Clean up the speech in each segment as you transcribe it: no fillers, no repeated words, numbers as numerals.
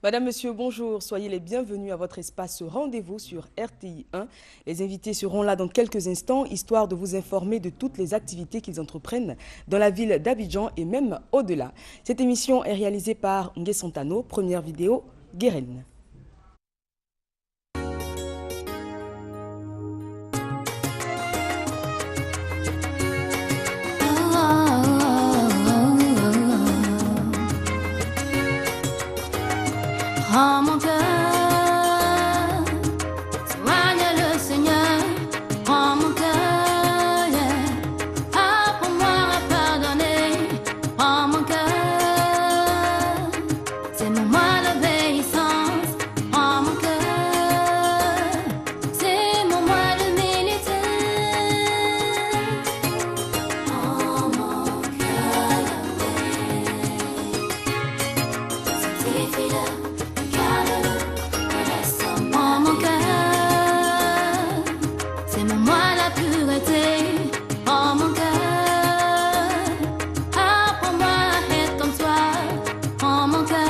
Madame, Monsieur, bonjour. Soyez les bienvenus à votre espace rendez-vous sur RTI 1. Les invités seront là dans quelques instants, histoire de vous informer de toutes les activités qu'ils entreprennent dans la ville d'Abidjan et même au-delà. Cette émission est réalisée par Ngué Santano, première vidéo, Guéren. Prends mon cœur, soigne le Seigneur. Prends mon cœur, yeah. Apprends-moi à pardonner. Prends mon cœur, c'est mon moi l'obéissance. Prends mon cœur, c'est mon moi l'humilité. Prends mon cœur, c'est fidèle. Prends mon cœur, c'est mon moi la pureté. Prends mon cœur, apprends-moi à être comme toi. Prends mon cœur,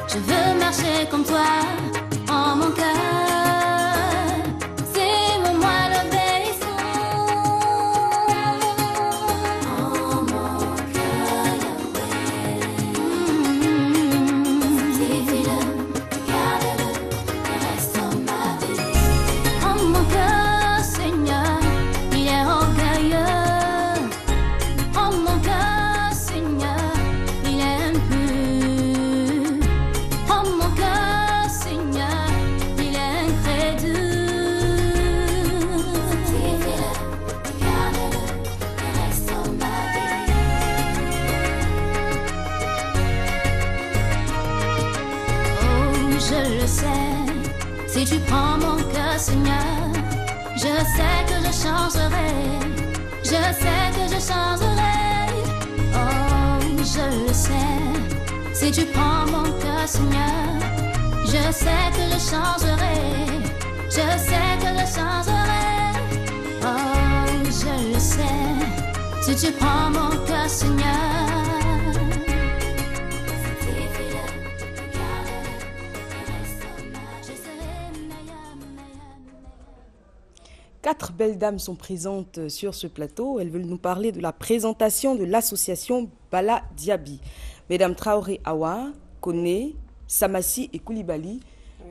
je veux marcher comme toi. Prends mon cœur, c'est mon moi l'obéissance. Prends mon cœur, c'est fidèle. Prends mon cœur, Seigneur, il est orgueilleux. Prends mon cœur, Seigneur, il est impur. Prends mon cœur, Seigneur, il est incrédule. Garde-le, reste en ma vie. Oh, je le sais. Si tu prends mon cœur, Seigneur, je sais que je changerai. Je sais que je changerai. Oh, je le sais. Si tu prends mon cœur, Seigneur, je sais que je changerai. Je sais que je changerai. Oh, je le sais. Si tu prends mon cœur, Seigneur. 4 belles dames sont présentes sur ce plateau. Elles veulent nous parler de la présentation de l'association Bala Diaby. Mesdames Traoré Awa, Kone, Samassi et Koulibaly,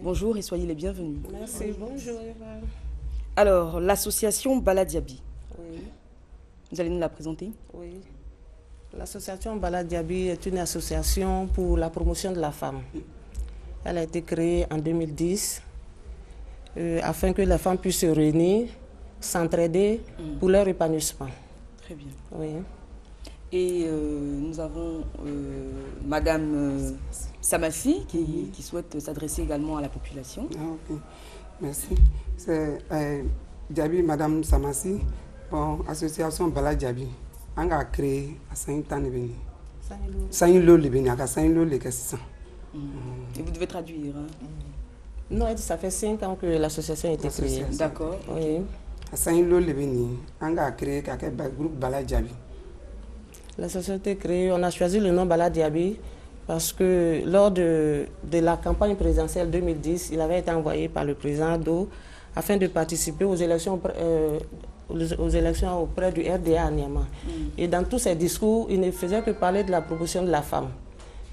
bonjour et soyez les bienvenus. Merci, bonjour. Alors, l'association Bala Diaby, Oui, vous allez nous la présenter? oui. L'association Bala Diaby est une association pour la promotion de la femme. Elle a été créée en 2010 afin que les femmes puissent se réunir, s'entraider pour leur épanouissement. Très bien. Oui. Et nous avons Madame Samassi qui souhaite s'adresser également à la population. Ah, ok, merci. C'est Diaby, Madame Samassi, bon, association Bala Diaby. On a créé à Saint-Anne. Saint-Lo, Et vous devez traduire. Hein? Non, ça fait 5 ans que l'association a été créée. D'accord. Oui. À Saint-Lo, on a créé un groupe Bala Diaby. L'association a été créée, on a choisi le nom Bala Diaby parce que lors de la campagne présidentielle 2010, il avait été envoyé par le président Do afin de participer aux élections auprès du RDA à Niamey. Et dans tous ses discours, il ne faisait que parler de la promotion de la femme.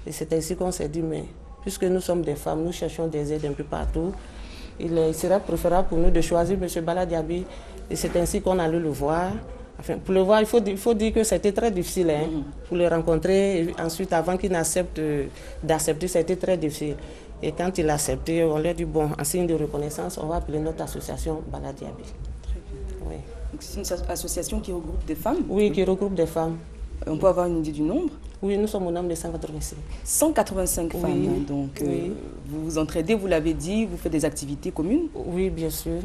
Et c'est ainsi qu'on s'est dit, mais puisque nous sommes des femmes, nous cherchons des aides un peu partout, il serait préférable pour nous de choisir M. Bala Diaby. Et c'est ainsi qu'on allait le voir. Enfin, pour le voir, il faut dire que c'était très difficile pour le rencontrer. Et ensuite, avant qu'il n'accepte d'accepter, c'était très difficile. Et quand il a accepté, on lui a dit, bon, en signe de reconnaissance, on va appeler notre association Bala Diaby. Très bien. Oui. Donc c'est une association qui regroupe des femmes? Oui, qui regroupe des femmes. On peut avoir une idée du nombre? Oui, nous sommes au nombre de 185. 185 femmes, Oui, hein, donc oui. vous vous entraidez, vous l'avez dit, vous faites des activités communes? Oui, bien sûr.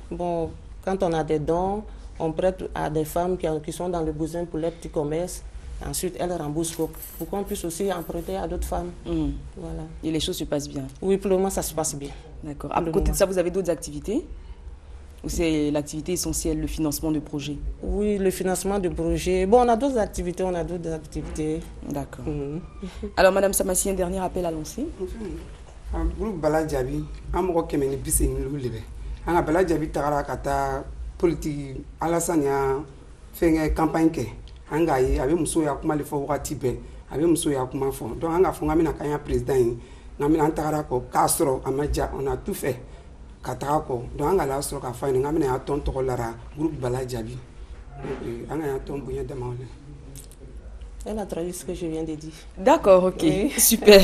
Bon, quand on a des dons, on prête à des femmes qui sont dans le besoin pour les petits commerces. Ensuite, elles remboursent pour qu'on puisse aussi emprunter à d'autres femmes. Voilà. Et les choses se passent bien? Oui, pour le moment, ça se passe bien. D'accord. À côté de ça, vous avez d'autres activités? Ou c'est l'activité essentielle, le financement de projets? Oui, le financement de projets. Bon, on a d'autres activités, D'accord. Alors, Madame Samassi, un dernier appel à lancer? Groupe Bala Diaby, un mot qui m'a dit que Bala Diaby tagara kata politique Alassane ya fait campagne ke anga yi avec muso ya kuma le fo wakati be avec muso ya kuma fo donc anga fo ngamina kanya président yi ngamina tagara ko Castro amaja on a tout fait katara ko donc anga la so ka fa ngamina ya ton to lara groupe Bala Diaby anga ya ton bunya de maole. Elle a traduit ce que je viens de dire. D'accord, ok, oui. Super.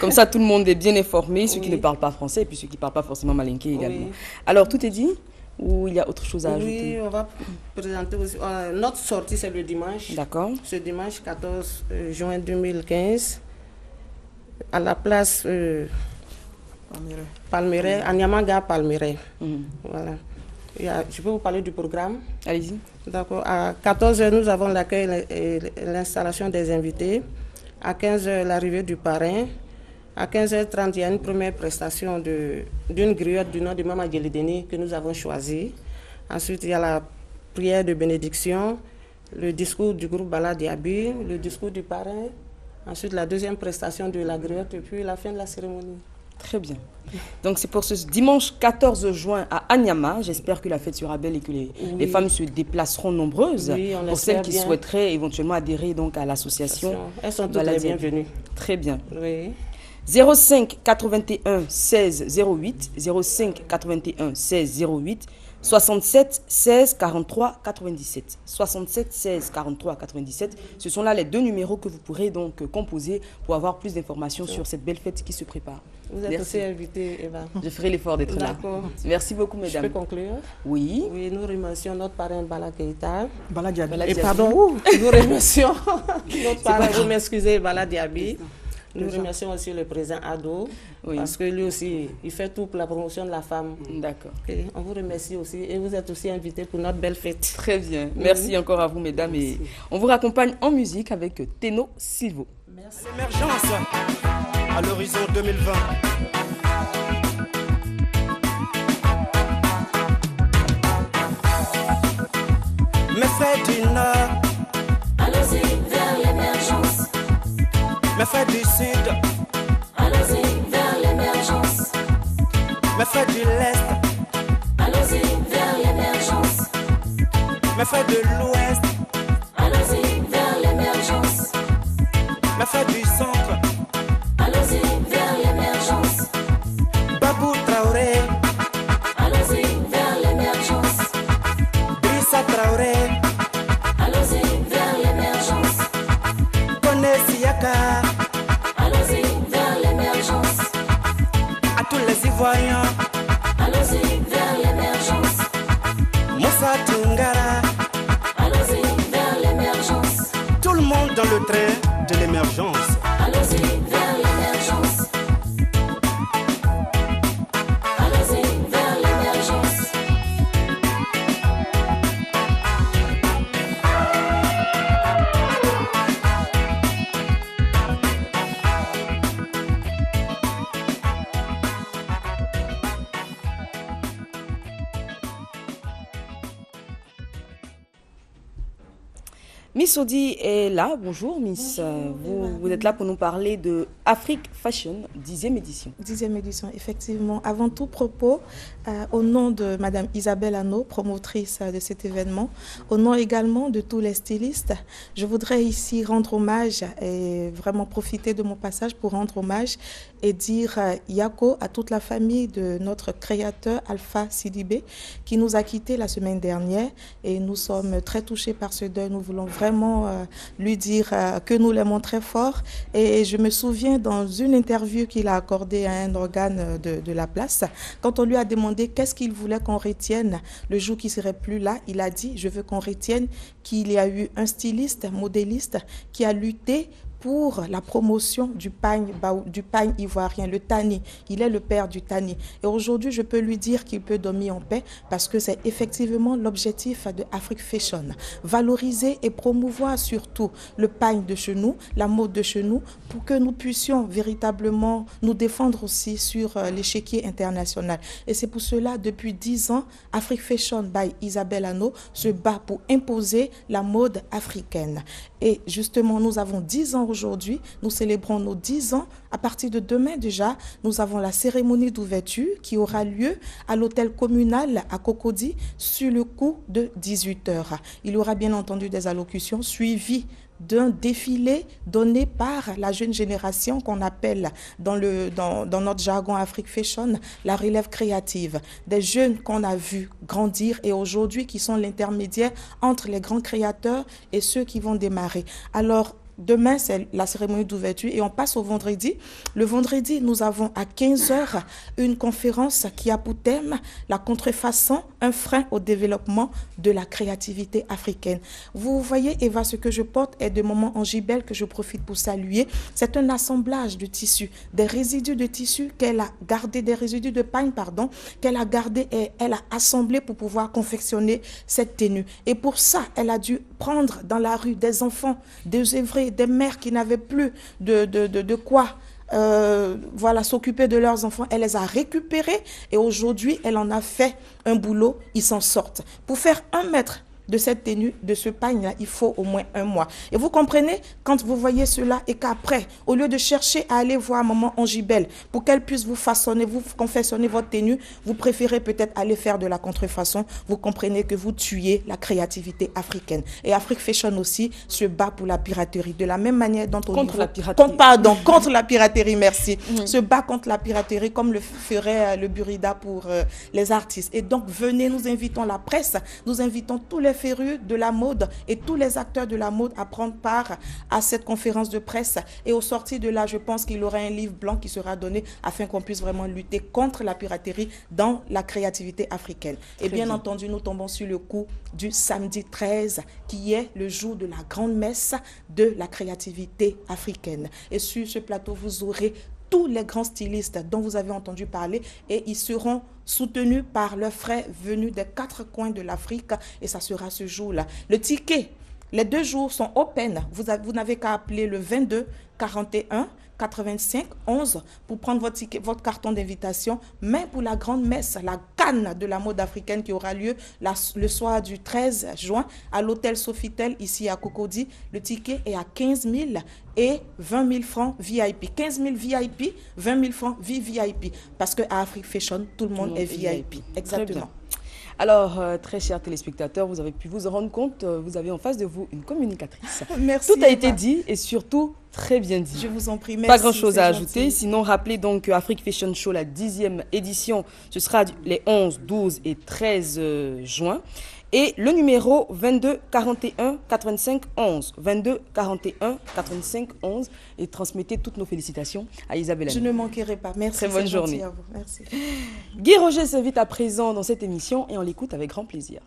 Comme ça, tout le monde est bien informé, ceux qui ne parlent pas français et puis ceux qui ne parlent pas forcément malinké également. Oui. Alors, tout est dit ou il y a autre chose à ajouter? Oui, on va présenter aussi. Notre sortie, c'est le dimanche. D'accord. Ce dimanche 14 juin 2015, à la place Palmeraie, à Nyamaga Palmeraie. Voilà. Je peux vous parler du programme? Allez-y. D'accord. À 14h, nous avons l'accueil et l'installation des invités. À 15h, l'arrivée du parrain. À 15h30, il y a une première prestation d'une griotte du nom de Mama Djelideni que nous avons choisie. Ensuite, il y a la prière de bénédiction, le discours du groupe Bala Diaby, le discours du parrain. Ensuite, la deuxième prestation de la griotte et puis la fin de la cérémonie. Très bien. Donc c'est pour ce dimanche 14 juin à Anyama. J'espère que la fête sera belle et que les femmes se déplaceront nombreuses. Oui, pour celles qui souhaiteraient éventuellement adhérer donc à l'association. Elles sont toutes les bienvenues. Très bien. Oui. 05 81 16 08, 05 81 16 08, 67 16 43 97. 67 16 43 97. Ce sont là les deux numéros que vous pourrez donc composer pour avoir plus d'informations sur cette belle fête qui se prépare. Vous êtes aussi invitée, Eva. Je ferai l'effort d'être là. Merci beaucoup, mesdames. Je peux conclure? Oui. Oui, nous remercions notre parrain Bala Keïta. Bala Diaby. Et pardon, nous remercions notre parrain, vous m'excusez, Bala Diaby. Nous remercions aussi le président Ado, parce que lui aussi, il fait tout pour la promotion de la femme. D'accord. Okay. On vous remercie aussi et vous êtes aussi invités pour notre belle fête. Très bien. Merci encore à vous, mesdames. Et on vous raccompagne en musique avec Teno Silvo. Merci. L'émergence à l'horizon 2020. Mes frères du Nord, allons-y vers l'émergence. Mes frères du Sud, allons-y vers l'émergence. Mes frères de l'Est, allons-y vers l'émergence. Mes frères de l'Ouest, allons-y vers l'émergence. Mes frères du Centre, allons-y vers l'émergence. Babou Traoré, allons-y vers l'émergence. Issa Traoré, allons-y vers l'émergence. Koné Siaka, allons-y vers l'émergence. à tous les Ivoiriens, allons-y vers l'émergence. Moussa Tungara, allons-y vers l'émergence. tout le monde dans le train de l'émergence. Allons-y vers l'émergence. Allons-y vers l'émergence. Miss Odi est là. Bonjour, Miss. Bonjour, vous êtes là pour nous parler de Afrique Fashion, 10e édition. 10e édition, effectivement. Avant tout propos, au nom de Madame Isabelle Anneau, promotrice de cet événement, au nom également de tous les stylistes, je voudrais ici rendre hommage et vraiment profiter de mon passage pour rendre hommage et dire Yako à toute la famille de notre créateur Alpha Sidibé qui nous a quittés la semaine dernière et nous sommes très touchés par ce deuil. Nous voulons vraiment lui dire que nous l'aimons très fort et je me souviens dans une interview qu'il a accordée à un organe de la place, quand on lui a demandé qu'est-ce qu'il voulait qu'on retienne le jour qu'il ne serait plus là, il a dit je veux qu'on retienne qu'il y a eu un styliste, un modéliste qui a lutté pour la promotion du pagne ivoirien, le tani. Il est le père du tani. Et aujourd'hui, je peux lui dire qu'il peut dormir en paix parce que c'est effectivement l'objectif de Afrique Fashion. Valoriser et promouvoir surtout le pagne de chez nous, la mode de chez nous, pour que nous puissions véritablement nous défendre aussi sur l'échiquier international. Et c'est pour cela, depuis 10 ans, Afrique Fashion by Isabelle Hanno se bat pour imposer la mode africaine. Et justement, nous avons 10 ans aujourd'hui, nous célébrons nos 10 ans. À partir de demain déjà, nous avons la cérémonie d'ouverture qui aura lieu à l'hôtel communal à Cocody sur le coup de 18h. Il y aura bien entendu des allocutions suivies d'un défilé donné par la jeune génération qu'on appelle dans notre jargon Afrique Fashion la relève créative. Des jeunes qu'on a vus grandir et aujourd'hui qui sont l'intermédiaire entre les grands créateurs et ceux qui vont démarrer. Alors, demain, c'est la cérémonie d'ouverture et on passe au vendredi. Le vendredi, nous avons à 15h une conférence qui a pour thème la contrefaçon, un frein au développement de la créativité africaine. Vous voyez, Eva, ce que je porte est de Maman Angibel que je profite pour saluer. C'est un assemblage de tissus, des résidus de tissus qu'elle a gardés, des résidus de pagne, pardon, qu'elle a gardés et elle a assemblé pour pouvoir confectionner cette tenue. Et pour ça, elle a dû prendre dans la rue des enfants, des œuvrés, des mères qui n'avaient plus de quoi s'occuper de leurs enfants. Elle les a récupérés et aujourd'hui, elle en a fait un boulot. Ils s'en sortent. Pour faire 1 mètre de cette tenue, de ce pagne-là, il faut au moins 1 mois. Et vous comprenez, quand vous voyez cela et qu'après, au lieu de chercher à aller voir Maman Angibel pour qu'elle puisse vous façonner, vous confectionner votre tenue, vous préférez peut-être aller faire de la contrefaçon. Vous comprenez que vous tuez la créativité africaine. Et Afrique Fashion aussi se bat pour la piraterie. De la même manière dont on contre la piraterie, merci. Se bat contre la piraterie comme le ferait le Burida pour les artistes. Et donc, venez, nous invitons la presse, nous invitons tous les férus de la mode et tous les acteurs de la mode à prendre part à cette conférence de presse. Et au sortir de là, je pense qu'il y aura un livre blanc qui sera donné afin qu'on puisse vraiment lutter contre la piraterie dans la créativité africaine. Et bien entendu, nous tombons sur le coup du samedi 13 qui est le jour de la grande messe de la créativité africaine. Et sur ce plateau, vous aurez tous les grands stylistes dont vous avez entendu parler et ils seront soutenus par leurs frères venus des 4 coins de l'Afrique et ça sera ce jour-là. Le ticket, les 2 jours sont open. Vous n'avez qu'à appeler le 22 41 85 11 pour prendre votre ticket, votre carton d'invitation. Mais pour la grande messe, la canne de la mode africaine qui aura lieu le soir du 13 juin à l'hôtel Sofitel ici à Cocody, le ticket est à 15 000 et 20 000 francs VIP. 15 000 VIP, 20 000 francs VIP. Parce qu'à Afrique Fashion, tout le monde est VIP. Exactement. Alors, très chers téléspectateurs, vous avez pu vous en rendre compte, vous avez en face de vous une communicatrice. Merci. Tout a été dit et surtout très bien dit. Je vous en prie, merci. Pas grand-chose à ajouter, sinon rappelez donc Afrique Fashion Show, la 10e édition, ce sera les 11, 12 et 13 juin. Et le numéro 22 41 85 11. 22 41 85 11. Et transmettez toutes nos félicitations à Isabelle Hanno. Je ne manquerai pas. Merci. Très bonne journée. À vous. Merci. Guy Roger s'invite à présent dans cette émission et on l'écoute avec grand plaisir.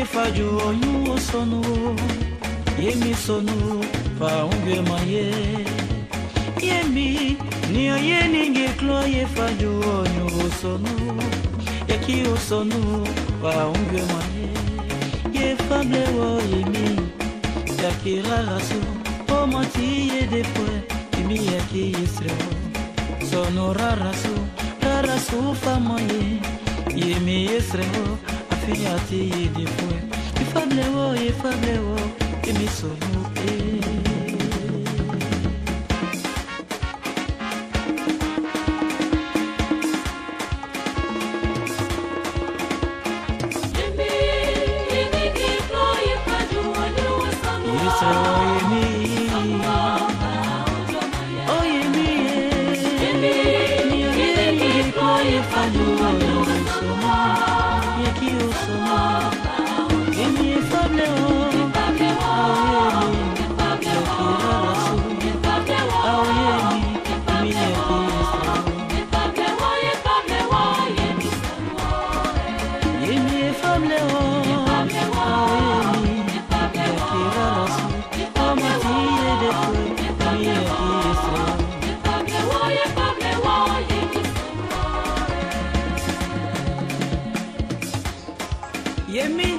Fajo yu sonu yemi sonu fa unge maye yemi ni ye ninge kloye fajo yu sonu Yaki osonu wa ongwe mwaye Ye fable wo yemi Yaki rarasu O mati ye defwe Yemi yaki yisrewo Sono rarasu famoye Yemi yisrewo Afiyati ye defwe Ye fable wo Yemi sonu Yemi,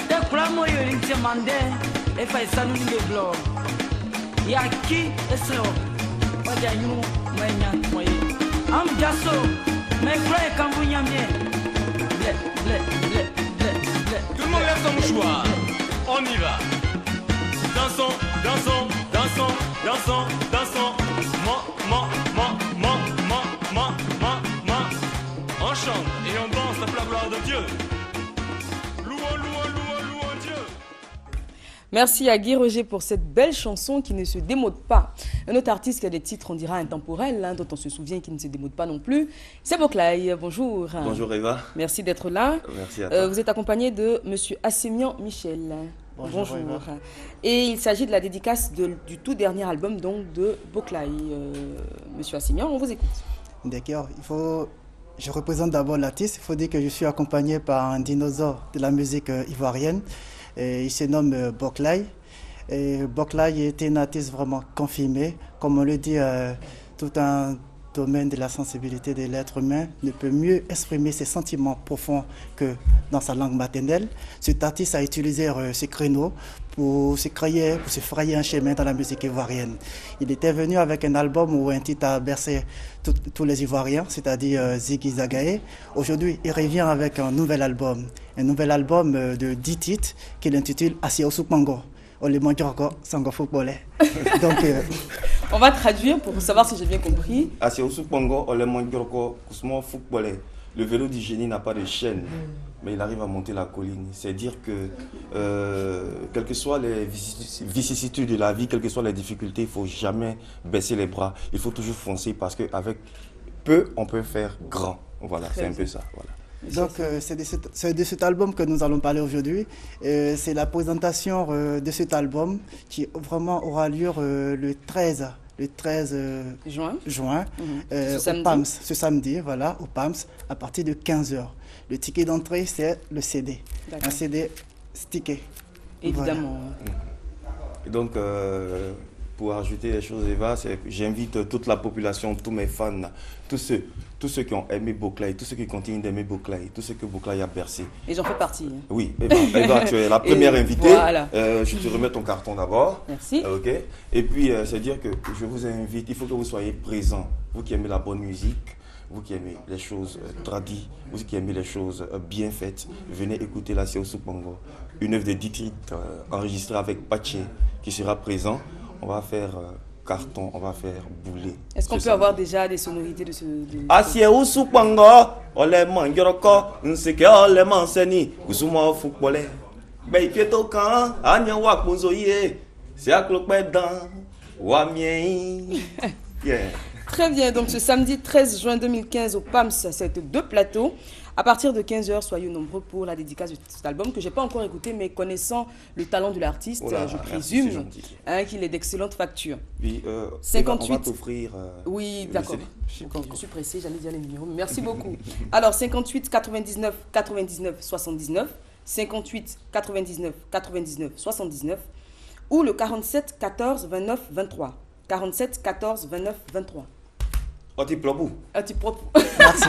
de klamo yo intimande, e fa sanu nge blo. Yaki eso, waja yu mwenya moye. Am jaso, me frère kambunya mie. Ble. Tout le monde lève son mouchoir. On y va. Dansons. On chante et on danse pour la gloire de Dieu. Louons Dieu. Merci à Guy Roger pour cette belle chanson qui ne se démode pas. Un autre artiste qui a des titres, on dira, intemporels, dont on se souvient qui ne se démode pas non plus, c'est Boklaye. Bonjour. Bonjour Eva. Merci d'être là. Merci à toi. Vous êtes accompagné de M. Assemian Michel. Bonjour. Et il s'agit de la dédicace du tout dernier album donc, de Boklaye. Monsieur Assemian, on vous écoute. D'accord. Je représente d'abord l'artiste. Il faut dire que je suis accompagné par un dinosaure de la musique ivoirienne. Et il se nomme Boklaye. Et Boklaye était un artiste vraiment confirmé. Comme on le dit, tout un domaine de la sensibilité de l'être humain ne peut mieux exprimer ses sentiments profonds que dans sa langue maternelle. Cet artiste a utilisé ce créneau pour se frayer un chemin dans la musique ivoirienne. Il était venu avec un album où un titre a bercé tous les Ivoiriens, c'est-à-dire Ziggy Zagaye. Aujourd'hui, il revient avec un nouvel album de 10 titres qu'il intitule Asia Ousukmango. Donc, on va traduire pour savoir si j'ai bien compris. Le vélo du génie n'a pas de chaîne, mais il arrive à monter la colline. C'est dire que, quelles que soient les vicissitudes de la vie, quelles que soient les difficultés, il ne faut jamais baisser les bras. Il faut toujours foncer parce qu'avec peu, on peut faire grand. Voilà, c'est un peu ça. Voilà. Donc, c'est de cet album que nous allons parler aujourd'hui. C'est la présentation de cet album qui vraiment aura lieu le 13 juin au PAMS, ce samedi, voilà, au PAMS, à partir de 15h. Le ticket d'entrée, c'est le CD. Un CD stické. Évidemment. Voilà. Et donc, pour ajouter les choses, Eva, j'invite toute la population, tous mes fans, tous ceux qui ont aimé Boklaye, tous ceux qui continuent d'aimer Boklaye, tous ceux que Boklaye a bercé. Et j'en fais partie. Oui, Eva, tu es la première invitée. Voilà. Je te remets ton carton d'abord. Merci. Ok. Et puis, c'est dire que je vous invite, il faut que vous soyez présents. Vous qui aimez la bonne musique, vous qui aimez les choses tradies, vous qui aimez les choses bien faites, venez écouter la Asia Ousukmango. Une œuvre de 10 titres enregistrée avec Pache qui sera présent. On va faire carton, on va faire boulet. Est-ce qu'on peut avoir déjà des sonorités de ce... Asia Ousukmango, ole mangioroko, nseke ole manseni, kusuma footballé. Beiketo kan, anya wa kunzoye, c'est aklopedan, wa mien. Yeah. Très bien, donc ce samedi 13 juin 2015 au PAMS, c'est 2 plateaux. À partir de 15h, soyez nombreux pour la dédicace de cet album que je n'ai pas encore écouté, mais connaissant le talent de l'artiste, je présume qu'il est d'excellente facture. Oui, 58. On va t'offrir. Oui, d'accord. Je suis pressé, j'allais dire les numéros. Merci beaucoup. Alors, 58 99 99 79, 58 99 99 79 ou le 47 14 29 23. 47 14 29 23. Oti propre. Oti propre. Merci.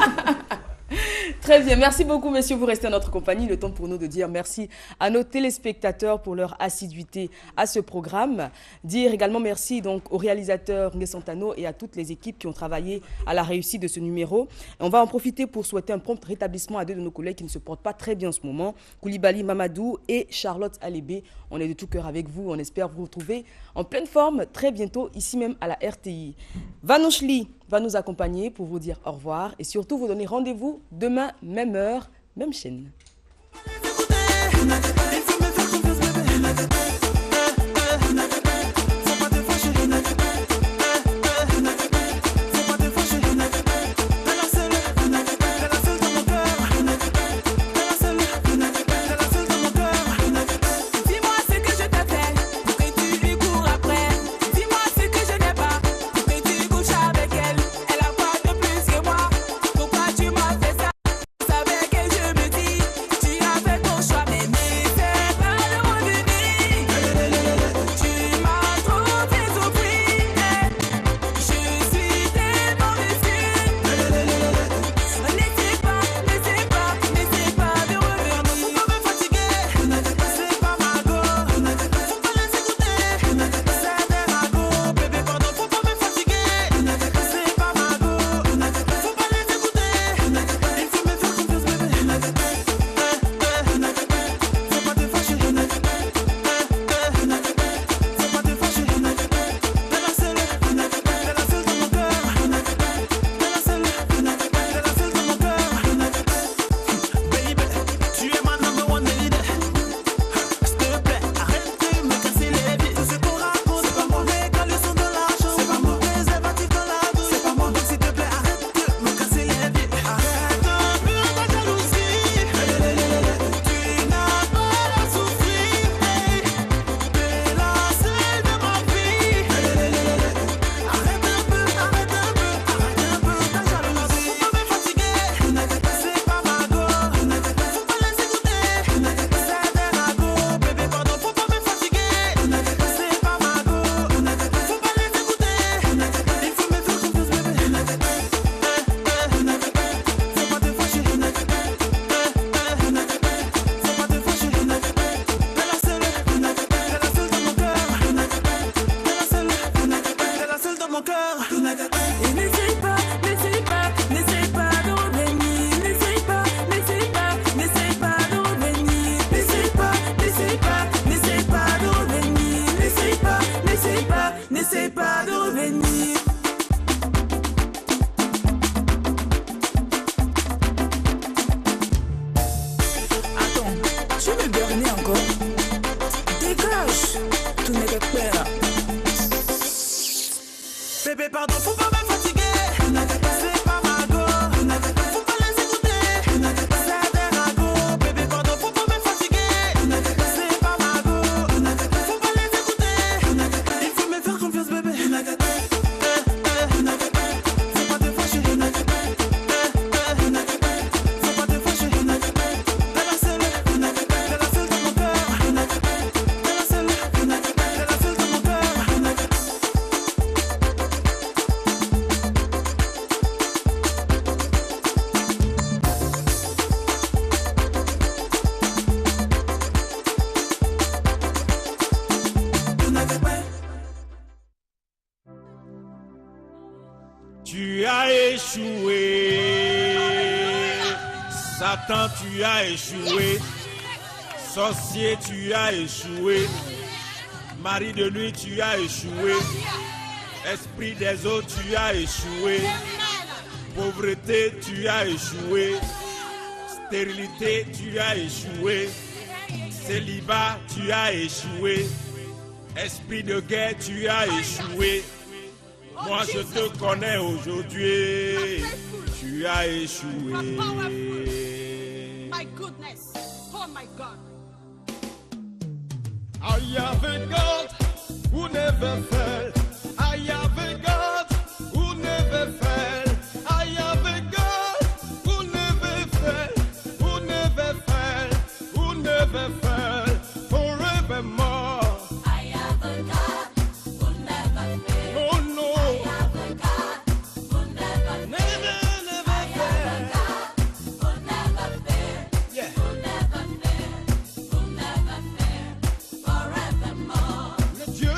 Très bien, merci beaucoup messieurs, vous restez à notre compagnie. Le temps pour nous de dire merci à nos téléspectateurs pour leur assiduité à ce programme. Dire également merci donc au réalisateur Ngué Santano et à toutes les équipes qui ont travaillé à la réussite de ce numéro. Et on va en profiter pour souhaiter un prompt rétablissement à deux de nos collègues qui ne se portent pas très bien en ce moment, Koulibaly Mamadou et Charlotte Alébé. On est de tout cœur avec vous, on espère vous retrouver en pleine forme très bientôt ici même à la RTI. Vanouchli va nous accompagner pour vous dire au revoir et surtout vous donner rendez-vous demain, même heure, même chaîne. Bébé, pardon, faut pas me fatiguer. C'est pas ma go. Faut pas les écouter. C'est des ragots. Bébé, pardon, faut pas me fatiguer. C'est pas ma go. Faut pas les écouter. Il faut me faire confiance, bébé. Faut pas te fâcher. Faut pas te fâcher. T'es la seule dans mon cœur. T'es la seule dans mon cœur. Tu as échoué, Satan, tu as échoué, sorcier, tu as échoué, mari de nuit, tu as échoué, esprit des eaux, tu as échoué, pauvreté, tu as échoué, stérilité, tu as échoué, célibat, tu as échoué, esprit de guerre, tu as échoué. Moi je te connais aujourd'hui, tu as échoué. My goodness, oh my God. I have a God who never fell. I have a God who never fell. I have a God who never fell, who never fell, who never fell, forevermore. I have a God who never fails. Oh no. I have a God who never fails. Never, never I have a God who never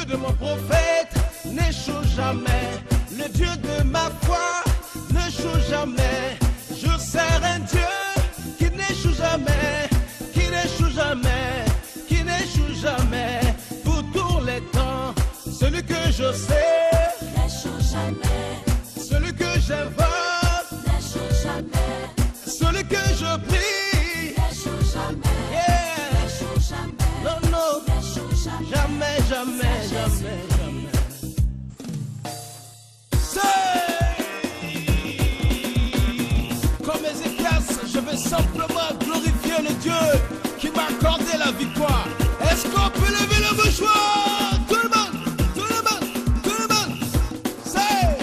de mon prophète n'échoue jamais. Le Dieu de ma foi n'échoue jamais. Je sers un Dieu qui n'échoue jamais, qui n'échoue jamais, qui n'échoue jamais. Pour tous les temps, celui que je sais n'échoue jamais. Celui que j'invoque n'échoue jamais. Celui que je prie n'échoue jamais. Yeah. N'échoue jamais. Non, non, n'échoue jamais. Jamais, jamais, jamais, jamais. Comme Ézéchias, je vais simplement glorifier le Dieu qui m'a accordé la victoire. Est-ce qu'on peut lever le mouchoir? Tout le monde, tout le monde, tout le monde. C'est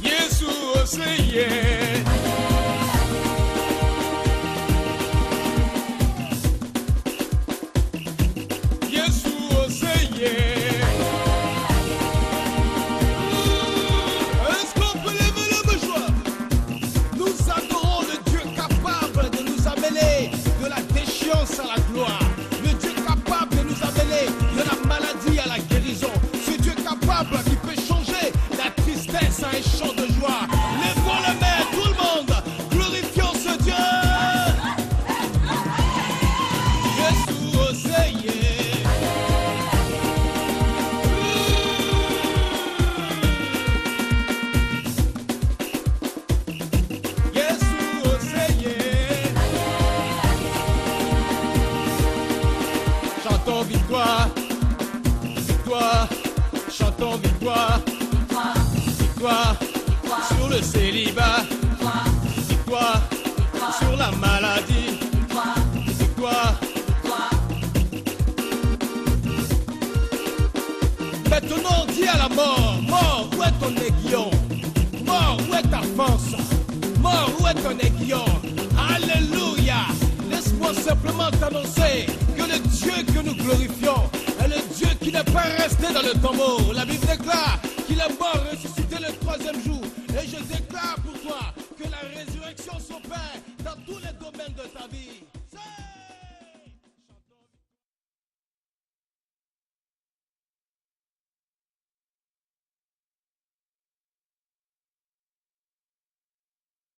Yeshua, c'est yeah. Yeshua, c'est yeah. À la gloire, le Dieu capable de nous amener de la maladie à la guérison, ce Dieu capable qui peut changer la tristesse à un chant de joie. Lèvons les mains, tout le monde, glorifions ce Dieu. Jésus, osez. Chantons victoire, victoire, chantons victoire, victoire, sur le célibat, victoire, sur la maladie, victoire. Maintenant dis à la mort, mort, où est ton aiguillon? Mort, où est ta force? Mort, où est ton aiguillon? Alléluia. Laisse-moi simplement t'annoncer que le Dieu que nous glorifions est le Dieu qui n'est pas resté dans le tombeau. La Bible déclare qu'il est mort ressuscité le 3e jour. Et je déclare pour toi que la résurrection s'opère dans tous les domaines de ta vie.